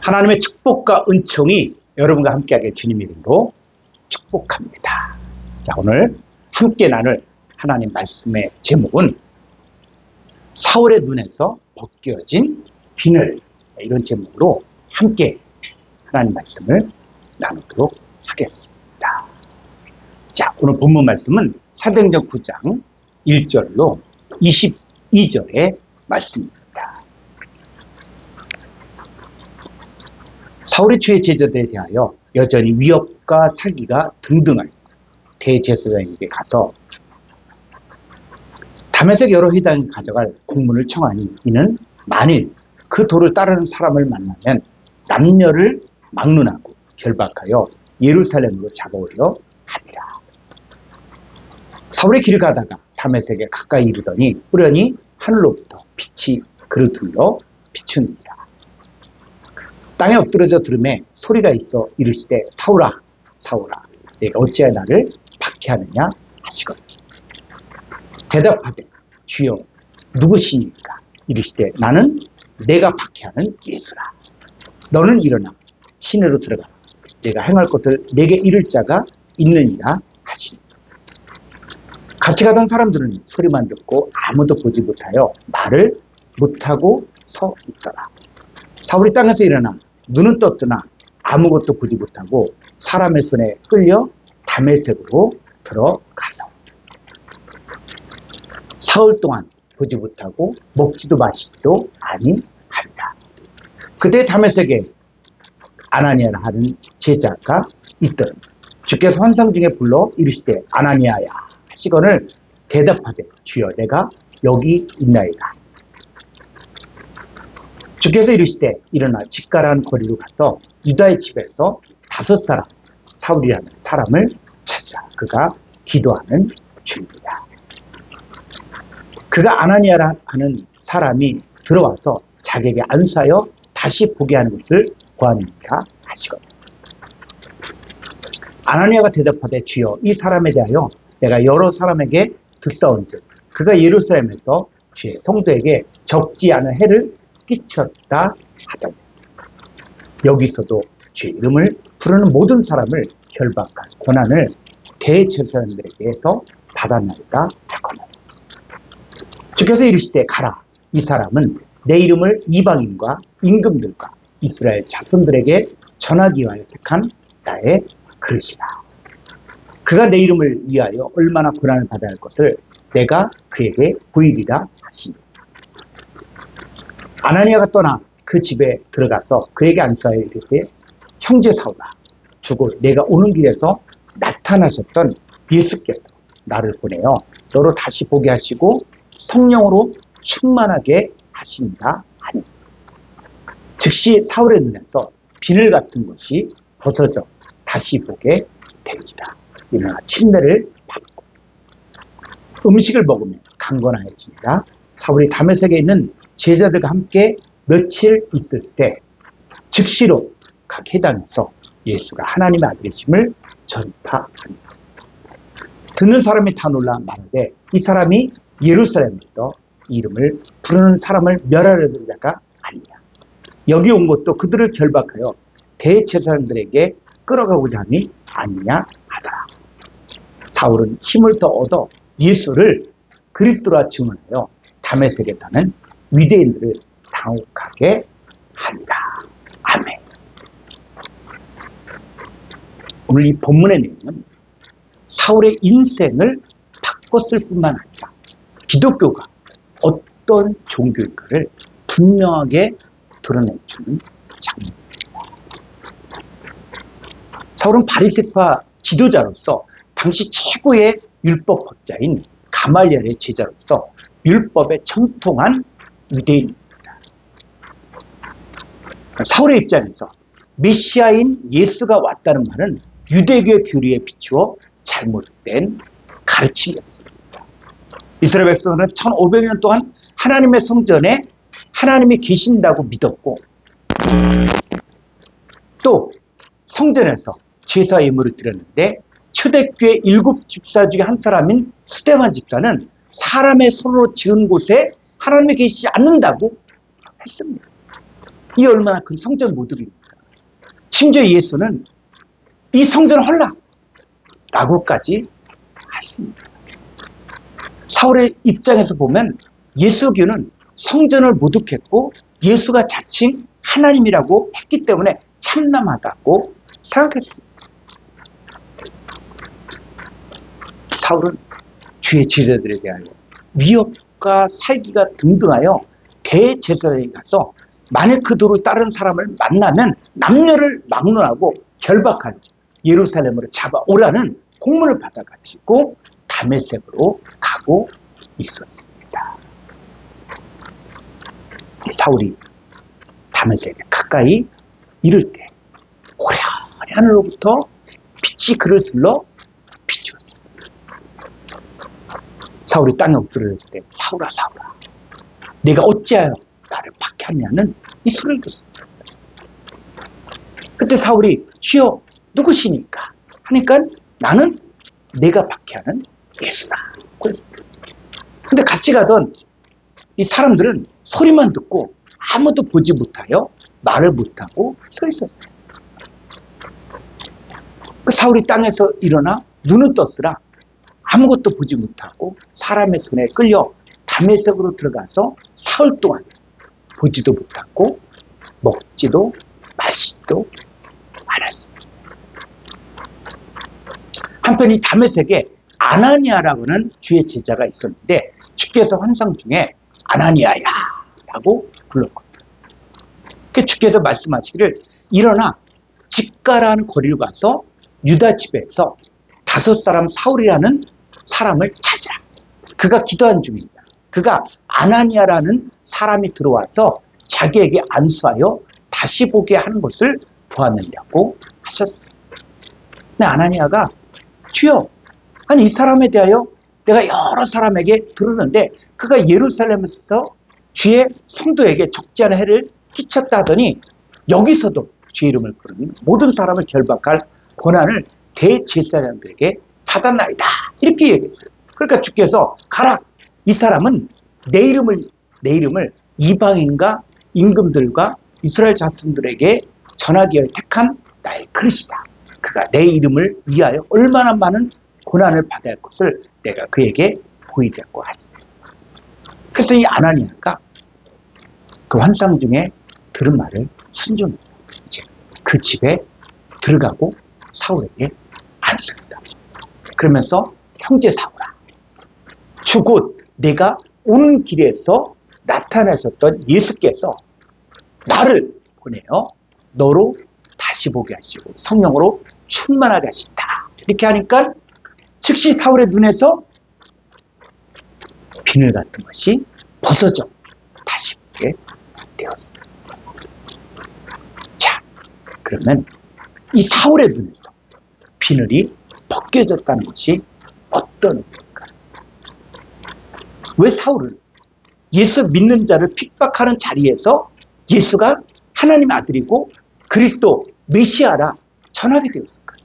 하나님의 축복과 은총이 여러분과 함께하게 주님의 이름으로 축복합니다. 자, 오늘 함께 나눌 하나님 말씀의 제목은 사울의 눈에서 벗겨진 비늘, 이런 제목으로 함께 하나님 말씀을 나누도록 하겠습니다. 자, 오늘 본문 말씀은 사도행전 9장 1절로 22절의 말씀입니다. 사울이 주의 제자들에 대하여 여전히 위협과 살기가 등등할 대제사장에게 가서 다메섹 여러 회당이 가져갈 공문을 청하니 이는 만일 그 도를 따르는 사람을 만나면 남녀를 막론하고 결박하여 예루살렘으로 잡아오려 하니라. 사울이 길을 가다가 다메섹에 가까이 이르더니 우연히 하늘로부터 빛이 그를 둘러 비추는지라. 땅에 엎드러져 들음에 소리가 있어 이르시되 사울아 사울아 내가 어찌하여 나를 박해하느냐 하시거든. 대답하되 주여 누구시니까? 이르시되 나는 내가 박해하는 예수라. 너는 일어나 시내로 들어가 내가 행할 것을 내게 이를 자가 있느니라 하시니. 같이 가던 사람들은 소리만 듣고 아무도 보지 못하여 말을 못하고 서 있더라. 사울이 땅에서 일어나 눈은 떴으나 아무것도 보지 못하고 사람의 손에 끌려 다메섹으로 들어가서 사흘 동안 보지 못하고 먹지도 마시지도 아니하리라. 그때 다메섹에 아나니아라 하는 제자가 있더니 주께서 환상 중에 불러 이르시되 아나니아야 하시거늘 대답하되 주여 내가 여기 있나이다. 주께서 이르시되 일어나 직가라는 거리로 가서 유다의 집에서 5 사울이라는 사람을 찾으라. 그가 기도하는 중이다. 그가 아나니아라 하는 사람이 들어와서 자기에게 안수하여 다시 보게 하는 것을 구하니까 하시거든. 아나니아가 대답하되 주여 이 사람에 대하여 내가 여러 사람에게 듣사온즉 그가 예루살렘에서 주의 성도에게 적지 않은 해를 끼쳤다 하더니 여기서도 주의 이름을 부르는 모든 사람을 결박할 권한을 대제사장들에게서 받았나이다 하거늘. 주께서 이르시되 가라. 이 사람은 내 이름을 이방인과 임금들과 이스라엘 자손들에게 전하기 위하여 택한 나의 그릇이라. 그가 내 이름을 위하여 얼마나 고난을 받아야 할 것을 내가 그에게 보이리라 하시니. 아나니아가 떠나 그 집에 들어가서 그에게 안수하여 이르되 형제 사울아 주고 내가 오는 길에서 나타나셨던 예수께서 나를 보내어 너로 다시 보게 하시고 성령으로 충만하게 하신다 하니. 즉시 사울의 눈에서 비늘 같은 것이 벗어져 다시 보게 되지라. 일어나 침례를 받고 음식을 먹으며 강건하여지니라. 사울이 다메섹에 있는 제자들과 함께 며칠 있을새 즉시로 각 회당에서 예수가 하나님의 아들이심을 전파하니. 듣는 사람이 다 놀라 말하되 이 사람이 예루살렘에서 이름을 부르는 사람을 멸하려는 자가 아니냐. 여기 온 것도 그들을 결박하여 대제사장들에게 끌어가고자 함이 아니냐 하더라. 사울은 힘을 더 얻어 예수를 그리스도라 증언하여 다메섹에 사는 유대인들을 당혹하게 합니다. 아멘. 오늘 이 본문의 내용은 사울의 인생을 바꿨을 뿐만 아니라 기독교가 어떤 종교일까를 분명하게 드러내주는 장면입니다. 사울은 바리새파 지도자로서 당시 최고의 율법학자인 가말리엘의 제자로서 율법에 청통한 유대인입니다. 사울의 입장에서 메시아인 예수가 왔다는 말은 유대교의 교리에 비추어 잘못된 가르침이었습니다. 이스라엘 백성은 1500년 동안 하나님의 성전에 하나님이 계신다고 믿었고 또 성전에서 제사 예물을 드렸는데 초대교회 7집사 중에 한 사람인 스데반 집사는 사람의 손으로 지은 곳에 하나님이 계시지 않는다고 했습니다. 이 얼마나 큰 성전 모독입니까? 심지어 예수는 이 성전을 헐라 라고까지 했습니다. 사울의 입장에서 보면 예수교는 성전을 모독했고 예수가 자칭 하나님이라고 했기 때문에 참남하다고 생각했습니다. 사울은 주의 제자들에 대하여 위협과 살기가 등등하여 대제사장에 가서 만일 그들을 따르는 사람을 만나면 남녀를 막론하고 결박한 예루살렘으로 잡아오라는 공문을 받아가지고 다메섹으로 가고 있었습니다. 사울이 다메섹에 가까이 이를 때 호련히 하늘로부터 빛이 그를 둘러 비추었습니다. 사울이 땅에 엎드렸을 때 사울아 사울아 내가 어찌하여 나를 박해하냐는 이 소리를 듣습니다. 그때 사울이 주여 누구시니까 하니까 나는 내가 박해하는 예수다. 근데 같이 가던 이 사람들은 소리만 듣고 아무도 보지 못하여 말을 못하고 서 있었어요. 그 사울이 땅에서 일어나 눈은 떴으나 아무것도 보지 못하고 사람의 손에 끌려 다메섹으로 들어가서 사흘 동안 보지도 못하고 먹지도 마시지도 않았습니다. 한편 이 다메섹에 아나니아라고 하는 주의 제자가 있었는데 주께서 환상 중에 아나니아야 라고 불렀거든요. 주께서 말씀하시기를 일어나 집가라는 거리를 가서 유다 집에서 5 사울이라는 사람을 찾으라. 그가 기도한 중입니다. 그가 아나니아라는 사람이 들어와서 자기에게 안수하여 다시 보게 하는 것을 보았느냐고 하셨어요. 근데 아나니아가 주여, 아니 이 사람에 대하여 내가 여러 사람에게 들었는데 그가 예루살렘에서 주의 성도에게 적지 않은 해를 끼쳤다 하더니 여기서도 주의 이름을 부르는 모든 사람을 결박할 권한을 대제사장들에게 받았나이다. 이렇게 얘기했어요. 그러니까 주께서 가라. 이 사람은 내 이름을 이방인과 임금들과 이스라엘 자손들에게 전하기 위해 택한 나의 그릇이다. 그가 내 이름을 위하여 얼마나 많은 고난을 받아야 할 것을 내가 그에게 보이려고 했습니다. 그래서 이 아나니아가 그 환상 중에 들은 말을 순종합니다. 이제 그 집에 들어가고 사울에게 안습니다. 그러면서 형제 사울아, 주 곧 내가 오는 길에서 나타나셨던 예수께서 나를 보내어 너로 다시 보게 하시고 성령으로 충만하게 하신다. 이렇게 하니까 즉시 사울의 눈에서 비늘 같은 것이 벗어져 다시 보게 되었습니다. 자, 그러면 이 사울의 눈에서 비늘이 벗겨졌다는 것이 어떤 의미일까? 왜 사울은 예수 믿는 자를 핍박하는 자리에서 예수가 하나님의 아들이고 그리스도 메시아라 전하게 되었을까?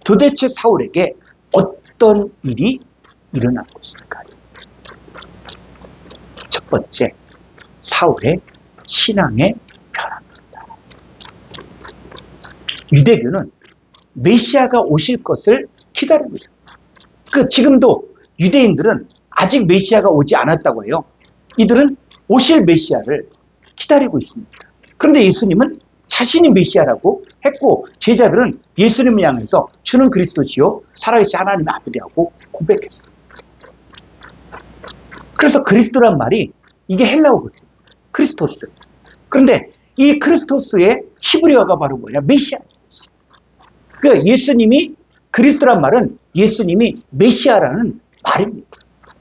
도대체 사울에게 어떤 일이 일어난 것일까요? 첫 번째, 사울의 신앙의 변화입니다. 유대교는 메시아가 오실 것을 기다리고 있습니다. 지금도 유대인들은 아직 메시아가 오지 않았다고 해요. 이들은 오실 메시아를 기다리고 있습니다. 그런데 예수님은 자신이 메시아라고 했고 제자들은 예수님을 향해서 주는 그리스도시요 살아계신 하나님의 아들이라고 고백했습니다. 그래서 그리스도란 말이 이게 헬라어거든요. 크리스토스. 그런데 이 크리스토스의 히브리어가 바로 뭐냐? 메시아. 그러니까 예수님이 그리스도란 말은 예수님이 메시아라는 말입니다.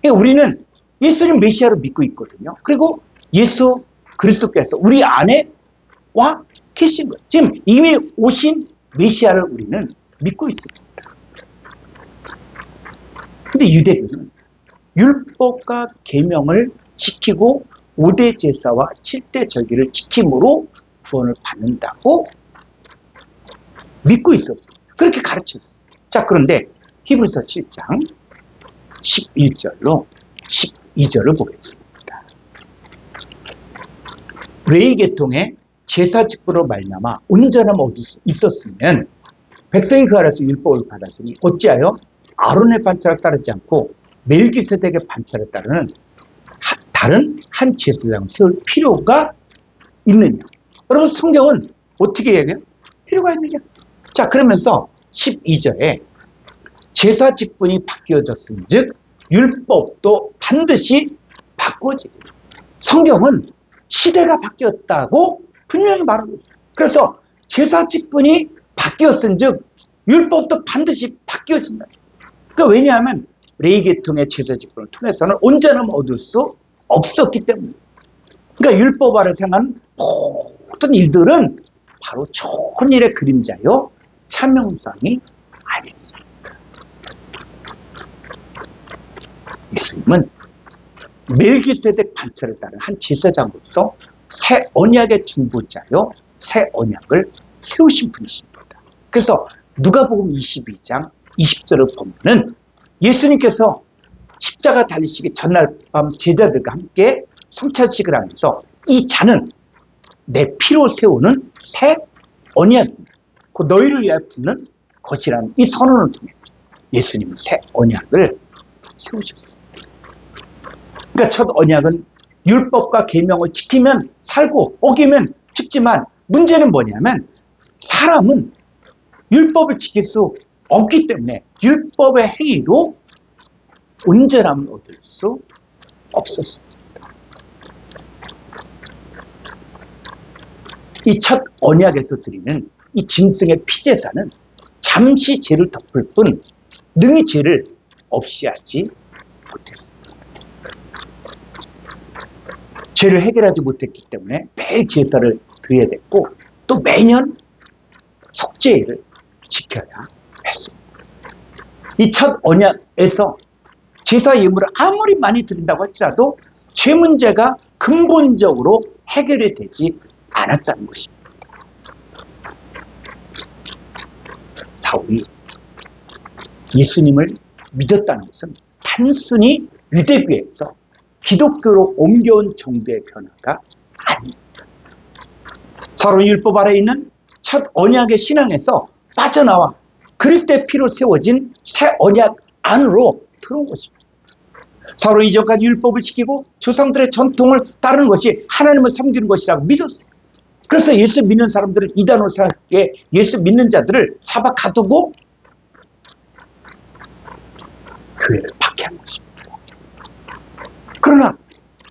그러니까 우리는 예수님 메시아로 믿고 있거든요. 그리고 예수 그리스도께서 우리 안에 와 계신 거예요. 지금 이미 오신 메시아를 우리는 믿고 있습니다. 근데 유대교는 율법과 계명을 지키고 5대 제사와 7대 절기를 지킴으로 구원을 받는다고 믿고 있었어요. 그렇게 가르쳤어요. 자, 그런데 히브리서 7장 11절로 12절을 보겠습니다. 레위 계통의 제사 직분으로 말미암아 온전함을 얻을 수 있었으면 백성이 그 아래서 율법을 받았으니 어찌하여 아론의 반차를 따르지 않고 멜기세덱의 반차를 따르는 다른 한 제사장을 세울 필요가 있느냐. 여러분 성경은 어떻게 얘기해요? 필요가 있느냐. 자, 그러면서 12절에 제사 직분이 바뀌어졌은 즉 율법도 반드시 바꿔지고, 성경은 시대가 바뀌었다고 분명히 말하고 있어요. 그래서 제사 직분이 바뀌었은 즉 율법도 반드시 바뀌어진다. 그러니까 왜냐하면 레위 계통의 제사 직분을 통해서는 온전함을 얻을 수 없었기 때문에. 그러니까 율법 아래 행한 모든 일들은 바로 좋은 일의 그림자요 참명상이 아니었습니다. 예수님은 멜기세덱 반차를 따른 한 제사장으로서 새 언약의 중보자요 새 언약을 세우신 분이십니다. 그래서 누가복음 22장 20절을 보면은 예수님께서 십자가 달리시기 전날 밤 제자들과 함께 성찬식을 하면서 이 잔은 내 피로 세우는 새 언약입니다. 그 너희를 위하여 붓는 것이라는 이 선언을 통해 예수님은 새 언약을 세우셨습니다. 그러니까 첫 언약은 율법과 계명을 지키면 살고 어기면 죽지만 문제는 뭐냐면 사람은 율법을 지킬 수 없기 때문에 율법의 행위로 온전함을 얻을 수 없었습니다. 이 첫 언약에서 드리는 이 짐승의 피제사는 잠시 죄를 덮을 뿐 능히 죄를 없이 하지 못했습니다. 죄를 해결하지 못했기 때문에 매일 제사를 드려야 됐고 또 매년 속죄일을 지켜야 했습니다. 이 첫 언약에서 제사 예물을 아무리 많이 드린다고 할지라도 죄 문제가 근본적으로 해결이 되지 않았다는 것입니다. 사울이 예수님을 믿었다는 것은 단순히 유대교에서 기독교로 옮겨온 정도의 변화가 아닙니다. 서로 율법 아래 있는 첫 언약의 신앙에서 빠져나와 그리스도의 피로 세워진 새 언약 안으로 들어온 것입니다. 서로 이전까지 율법을 지키고 조상들의 전통을 따르는 것이 하나님을 섬기는 것이라고 믿었어요. 그래서 예수 믿는 사람들은 이단으로 생각해 예수 믿는 자들을 잡아 가두고 교회를 박해한 것입니다. 그러나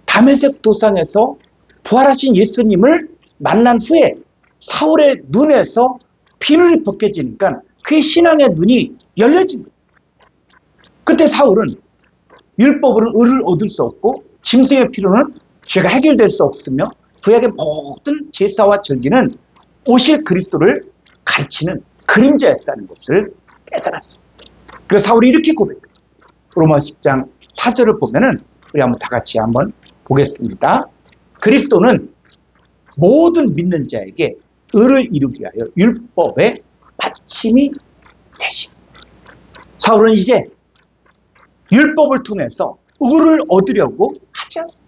다메섹 도상에서 부활하신 예수님을 만난 후에 사울의 눈에서 비늘이 벗겨지니까 그의 신앙의 눈이 열려진 거예요. 그때 사울은 율법으로는 의를 얻을 수 없고 짐승의 피로는 죄가 해결될 수 없으며 구약의 모든 제사와 절기는 오실 그리스도를 가르치는 그림자였다는 것을 깨달았습니다. 그래서 사울이 이렇게 고백해요. 로마 10장 4절을 보면은 우리 한번 다 같이 한번 보겠습니다. 그리스도는 모든 믿는 자에게 의를 이루기 위하여 율법의 받침이 되십니다. 사울은 이제 율법을 통해서 의를 얻으려고 하지 않습니다.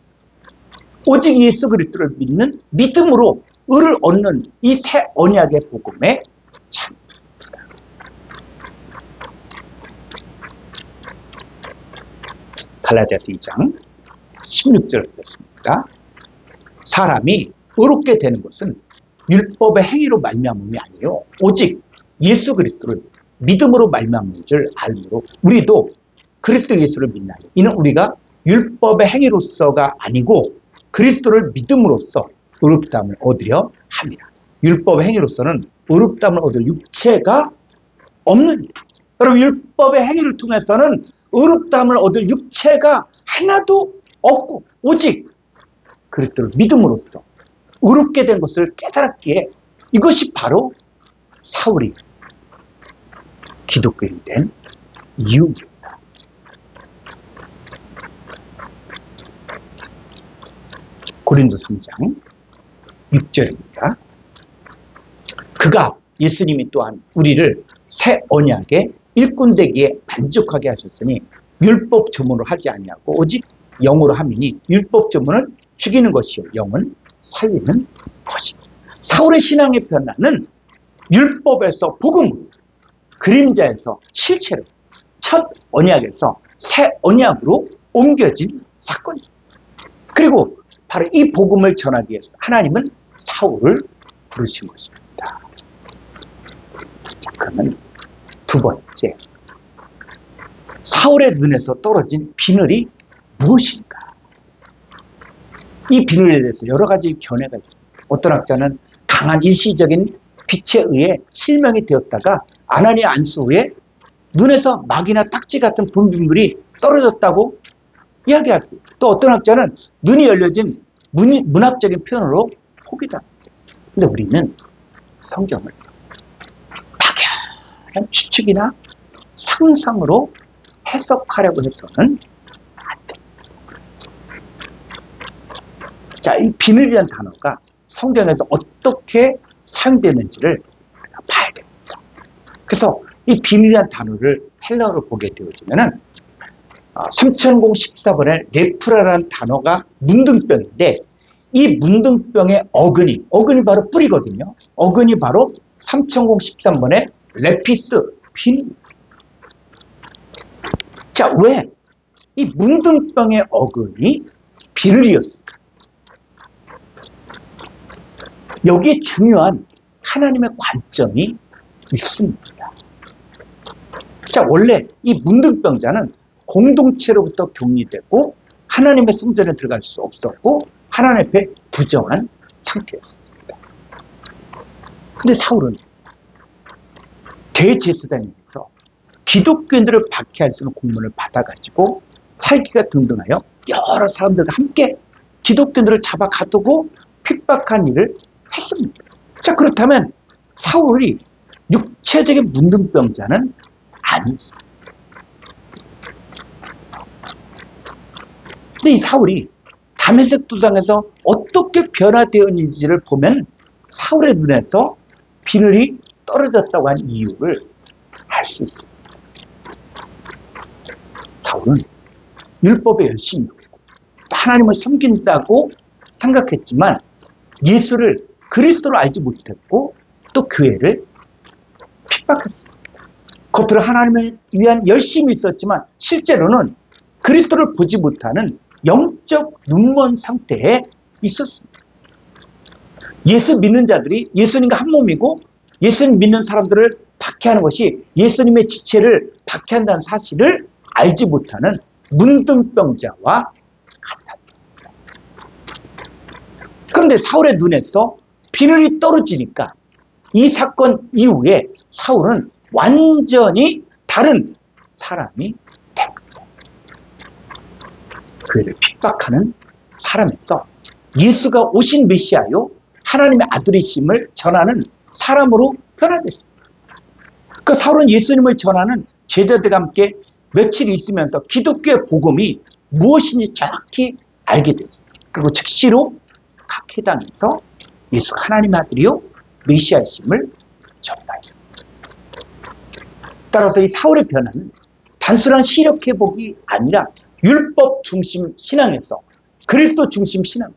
오직 예수 그리스도를 믿는 믿음으로 의를 얻는 이 새 언약의 복음에 참입니다. 갈라디아서 2장 16절을 보겠습니다. 사람이 의롭게 되는 것은 율법의 행위로 말미암음이 아니요 오직 예수 그리스도를 믿음으로 말미암은 줄 알므로 우리도 그리스도 예수를 믿나니 이는 우리가 율법의 행위로서가 아니고 그리스도를 믿음으로써 의롭다함을 얻으려 합니다. 율법의 행위로서는 의롭다함을 얻을 육체가 없는 일. 여러분 율법의 행위를 통해서는 의롭다함을 얻을 육체가 하나도 없고 오직 그리스도를 믿음으로써 의롭게 된 것을 깨달았기에 이것이 바로 사울이 기독교인이 된 이유입니다. 고린도 3장 6절입니다. 그가 예수님이 또한 우리를 새 언약의 일꾼되기에 만족하게 하셨으니 율법 조문으로 하지 아니하고 오직 영으로 함이니 율법 조문은 죽이는 것이요 영은 살리는 것입니다. 사울의 신앙의 변화는 율법에서 복음, 그림자에서 실체로 첫 언약에서 새 언약으로 옮겨진 사건입니다. 그리고 바로 이 복음을 전하기 위해서 하나님은 사울을 부르신 것입니다. 자, 그러면 두 번째, 사울의 눈에서 떨어진 비늘이 무엇인가? 이 비늘에 대해서 여러 가지 견해가 있습니다. 어떤 학자는 강한 일시적인 빛에 의해 실명이 되었다가 아나니아 안수 후에 눈에서 막이나 딱지 같은 분비물이 떨어졌다고 이야기하고, 또 어떤 학자는 눈이 열려진 문학적인 표현으로 포기다. 근데 우리는 성경을 막연한 추측이나 상상으로 해석하려고 해서는 안 됩니다. 자, 이 비늘이라는 단어가 성경에서 어떻게 사용되는지를 우리가 봐야 됩니다. 그래서 이 비밀이라는 단어를 헬라어로 보게 되어지면은 3014번에 레프라라는 단어가 문둥병인데, 이 문둥병의 어근이 바로 뿌리거든요. 어근이 바로 3013번에 레피스, 비늘. 자, 왜 이 문둥병의 어근이 비늘이었을까? 여기에 중요한 하나님의 관점이 있습니다. 자, 원래 이 문둥병자는 공동체로부터 격리되고 하나님의 성전에 들어갈 수 없었고 하나님 앞에 부정한 상태였습니다. 근데 사울은 대제사장에서 기독교인들을 박해할 수 있는 공문을 받아가지고 살기가 등등하여 여러 사람들과 함께 기독교인들을 잡아 가두고 핍박한 일을 했습니다. 자, 그렇다면 사울이 육체적인 문둥병자는 아니었습니다. 근데 이 사울이 다메섹 도상에서 어떻게 변화되었는지를 보면 사울의 눈에서 비늘이 떨어졌다고 한 이유를 알 수 있습니다. 사울은 율법에 열심히 배우고 하나님을 섬긴다고 생각했지만 예수를 그리스도로 알지 못했고 또 교회를 핍박했습니다. 겉으로 하나님을 위한 열심이 있었지만 실제로는 그리스도를 보지 못하는 영적 눈먼 상태에 있었습니다. 예수 믿는 자들이 예수님과 한 몸이고 예수님 믿는 사람들을 박해하는 것이 예수님의 지체를 박해한다는 사실을 알지 못하는 문둥병자와 같았습니다. 그런데 사울의 눈에서 비늘이 떨어지니까 이 사건 이후에 사울은 완전히 다른 사람이 됩니다. 그를 핍박하는 사람에서 예수가 오신 메시아요 하나님의 아들이심을 전하는 사람으로 변화됐습니다. 그 사울은 예수님을 전하는 제자들과 함께 며칠 있으면서 기독교의 복음이 무엇인지 정확히 알게 됐습니다. 그리고 즉시로 각 회당에서 예수가 하나님의 아들이요 메시아이심을 전파했습니다. 따라서 이 사울의 변화는 단순한 시력 회복이 아니라 율법 중심 신앙에서 그리스도 중심 신앙,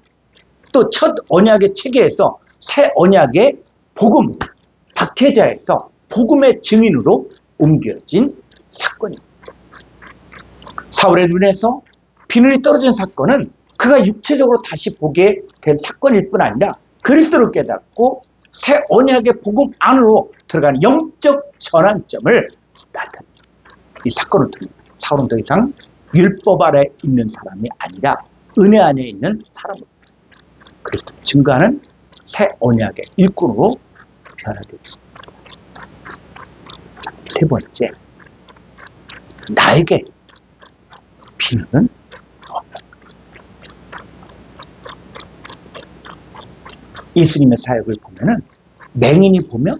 또 첫 언약의 체계에서 새 언약의 복음, 박해자에서 복음의 증인으로 옮겨진 사건입니다. 사울의 눈에서 비늘이 떨어진 사건은 그가 육체적으로 다시 보게 된 사건일 뿐 아니라 그리스도를 깨닫고 새 언약의 복음 안으로 들어가는 영적 전환점을 나타냅니다. 이 사건을 통해 사울은 더 이상 율법 아래 있는 사람이 아니라 은혜 안에 있는 사람으로 그리스도를 증거하는 새 언약의 일꾼으로 변화되었습니다. 세 번째, 나에게 비늘은 없다. 예수님의 사역을 보면은 맹인이 보며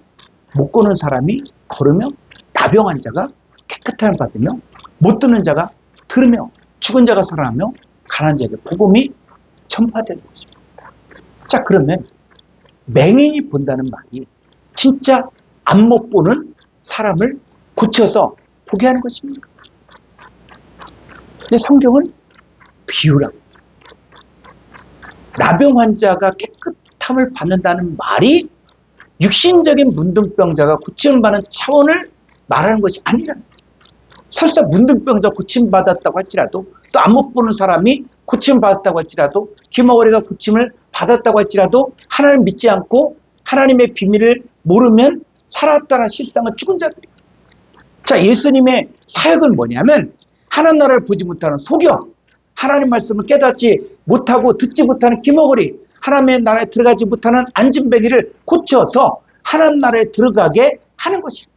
못 걷는 사람이 걸으며 나병 환자가 깨끗함을 받으며 못 듣는 자가 들으며 죽은 자가 살아나며 가난한 자에게 복음이 전파되는 것입니다. 자, 그러면 맹인이 본다는 말이 진짜 안 못 보는 사람을 고쳐서 보게 하는 것입니까? 근데 성경은 비유라고. 나병 환자가 깨끗함을 받는다는 말이 육신적인 문둥병자가 고침받는 차원을 말하는 것이 아니라는 거예요. 설사 문둥병자 고침받았다고 할지라도, 또 안 못 보는 사람이 고침받았다고 할지라도, 귀머거리가 고침을 받았다고 할지라도 하나님 믿지 않고 하나님의 비밀을 모르면 살았다는 실상은 죽은 자들이에요. 자, 예수님의 사역은 뭐냐면 하나님 나라를 보지 못하는 소경, 하나님 말씀을 깨닫지 못하고 듣지 못하는 귀머거리, 하나님의 나라에 들어가지 못하는 안진뱅이를 고쳐서 하나님 나라에 들어가게 하는 것입니다.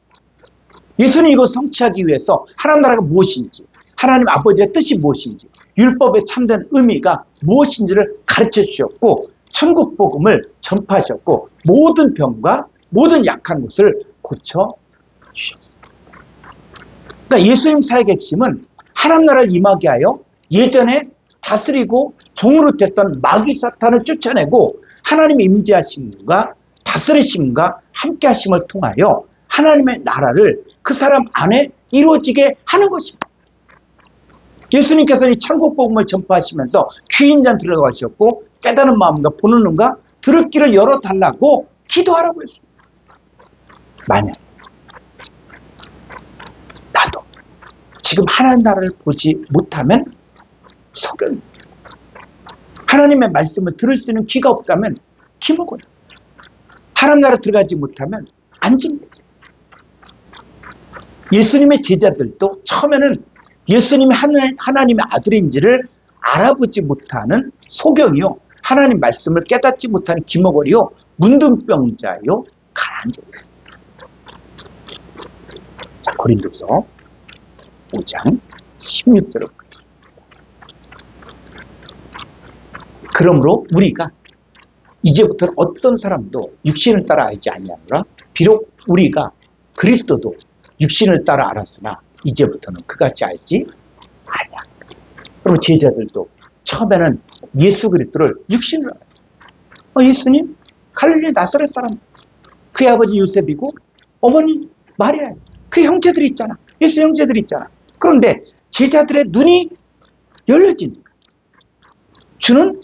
예수님 이거 성취하기 위해서 하나님 나라가 무엇인지, 하나님 아버지의 뜻이 무엇인지, 율법의 참된 의미가 무엇인지를 가르쳐 주셨고, 천국 복음을 전파하셨고, 모든 병과 모든 약한 것을 고쳐 주셨습니다. 그러니까 예수님 사역의 핵심은 하나님 나라를 임하게 하여 예전에 다스리고 종으로 됐던 마귀 사탄을 쫓아내고 하나님의 임재하심과 다스리심과 함께 하심을 통하여 하나님의 나라를 그 사람 안에 이루어지게 하는 것입니다. 예수님께서 이 천국 복음을 전파하시면서 귀인 잔 들어가셨고, 깨닫는 마음과 보는 눈과 들을 길을 열어달라고 기도하라고 했습니다. 만약 나도 지금 하나님 나라를 보지 못하면 소견, 하나님의 말씀을 들을 수 있는 귀가 없다면 기먹어요. 하나님 나라 들어가지 못하면 안진다. 예수님의 제자들도 처음에는 예수님이 하나님의 아들인지를 알아보지 못하는 소경이요, 하나님 말씀을 깨닫지 못하는 기머거리요, 문둥병자요, 가라앉은 거예요. 자, 고린도서 5장 16절을 그러므로 우리가 이제부터는 어떤 사람도 육신을 따라 알지 아니하노라. 비록 우리가 그리스도도 육신을 따라 알았으나 이제부터는 그같이 알지 아니하. 그럼 제자들도 처음에는 예수 그리스도를 육신으로 알아요. 예수님 갈릴리 나사렛 사람, 그의 아버지 요셉이고 어머니 마리아, 그 형제들이 있잖아. 예수 형제들이 있잖아. 그런데 제자들의 눈이 열려지니까 주는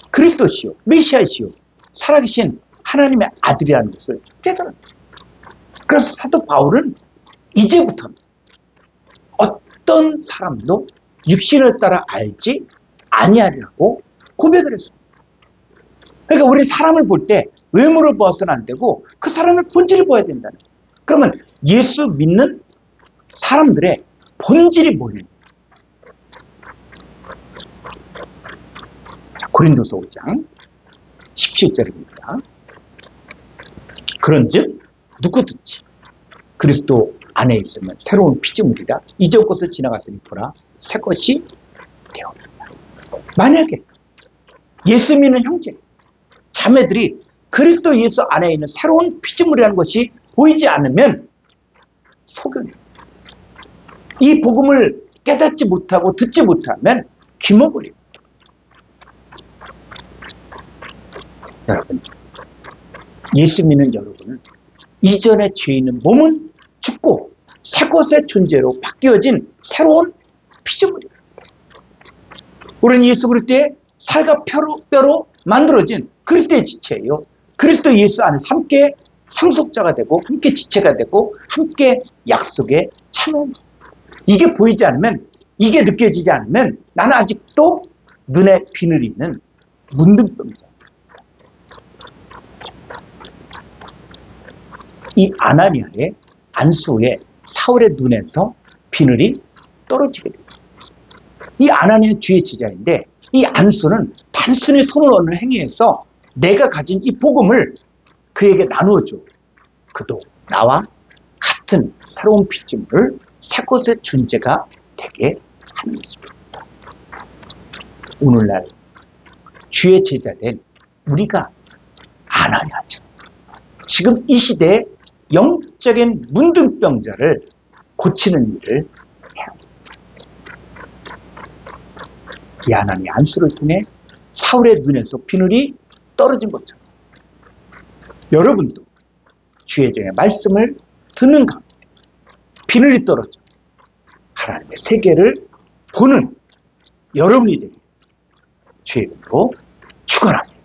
그리스도시요, 메시아시요, 살아계신 하나님의 아들이라는 것을 깨달았다. 그래서 사도 바울은 이제부터는 어떤 사람도 육신을 따라 알지 아니하리라고 고백을 했습니다. 그러니까 우리 사람을 볼 때 외모를 봐서는 안 되고 그 사람의 본질을 봐야 된다는 거예요. 그러면 예수 믿는 사람들의 본질이 뭐예요? 고린도서 5장 17절입니다. 그런즉 누구든지 그리스도 안에 있으면 새로운 피조물이라 이전 것을 지나갔으니 보라 새 것이 되었다. 만약에 예수 믿는 형제, 자매들이 그리스도 예수 안에 있는 새로운 피조물이라는 것이 보이지 않으면 소견이에요. 이 복음을 깨닫지 못하고 듣지 못하면 귀머거리예요. 여러분, 예수 믿는 여러분은 이전의 죄 있는 몸은 죽고 새 것의 존재로 바뀌어진 새로운 피조물이에요. 우리는 예수 그리스도의 살과 뼈로 만들어진 그리스도의 지체예요. 그리스도 예수 안에서 함께 상속자가 되고 함께 지체가 되고 함께 약속에 참여한 자. 이게 보이지 않으면, 이게 느껴지지 않으면 나는 아직도 눈에 비늘이 있는 문둥병자. 이 아나니아의 안수의 사울의 눈에서 비늘이 떨어지게 됩니다. 이 아나니아 주의 제자인데 이 안수는 단순히 손을 얹는 행위에서 내가 가진 이 복음을 그에게 나누어줘. 그도 나와 같은 새로운 피조물을 새 것의 존재가 되게 하는 것입니다. 오늘날 주의 제자된 우리가 아나니아처럼 지금 이 시대에 영적인 문둥병자를 고치는 일을 해야 합니다. 이 하나님의 안수를 통해 사울의 눈에서 비늘이 떨어진 것처럼 여러분도 주의 종의 말씀을 듣는 가운데 비늘이 떨어져 하나님의 세계를 보는 여러분이 되길 주의 이름으로 축원합니다.